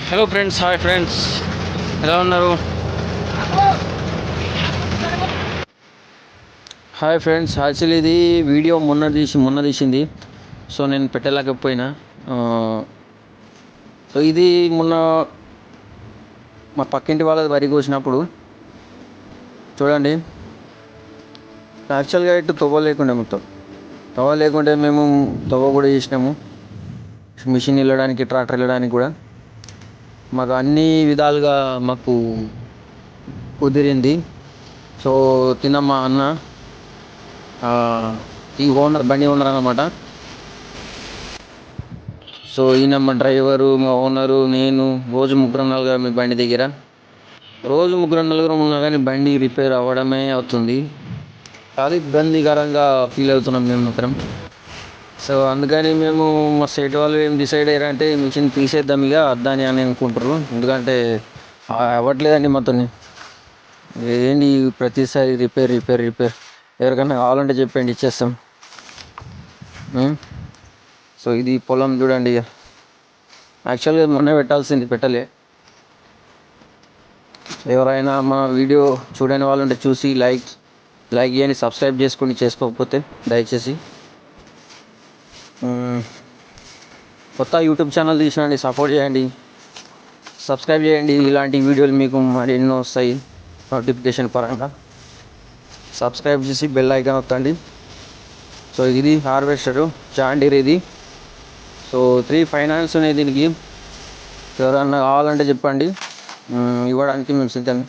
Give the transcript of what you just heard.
Hello friends, hi friends, ఎలా ఉన్నారు? Hi friends, actually ఇది వీడియో మొన్న తీసింది. సో నేను పెట్టలేకపోయినా. సో ఇది మొన్న మా పక్కింటి వాళ్ళది వరి కోసినప్పుడు చూడండి. యాక్చువల్గా ఇటు తవ్వ లేకుండే, మొత్తం తవ్వ లేకుంటే మేము తవ్వ కూడా చేసినాము. మిషన్ వెళ్ళడానికి, ట్రాక్టర్ వెళ్ళడానికి కూడా మాకు అన్ని విధాలుగా మాకు కుదిరింది. సో తిన్న మా అన్న ఈ బండి ఓనర్ అన్నమాట. సో ఈయన మా డ్రైవరు, మా ఓనరు, నేను రోజు నలుగురు మీ బండి దగ్గర రోజు నలుగురు ఉన్నా కానీ బండి రిపేర్ అవ్వడమే అవుతుంది. చాలా ఇబ్బందికరంగా ఫీల్ అవుతున్నాం మేము మాత్రం. సో అందుకని మేము మా స్టేట్ వాళ్ళు ఏం డిసైడ్ అయ్యారంటే మిషన్ తీసేద్దాం ఇక అద్దాని అని అనుకుంటారు. ఎందుకంటే అవ్వట్లేదండి మొత్తం. ఏంటి ప్రతిసారి రిపేర్ రిపేర్ రిపేర్. ఎవరికైనా కావాలంటే చెప్పండి, ఇచ్చేస్తాం. సో ఇది పొలం చూడండి. ఇక యాక్చువల్గా మొన్న పెట్టాల్సింది, పెట్టలే. ఎవరైనా మా వీడియో చూడని వాళ్ళు ఉంటే చూసి లైక్ చేయండి, సబ్స్క్రైబ్ చేసుకోకపోతే దయచేసి. కొత్త యూట్యూబ్ ఛానల్ తీసినండి, సపోర్ట్ చేయండి, సబ్స్క్రైబ్ చేయండి. ఇలాంటి వీడియోలు మీకు మరి ఎన్నో వస్తాయి నోటిఫికేషన్ పరంగా. సబ్స్క్రైబ్ చేసి బెల్ ఐకాన్ వత్తండి. సో ఇది హార్వెస్టరు జాన్ డీర్ ఇది. సో 3 ఫైనాన్స్ ఉన్నాయి దీనికి. ఎవరన్నా కావాలంటే చెప్పండి, ఇవ్వడానికి మేము సిద్ధం.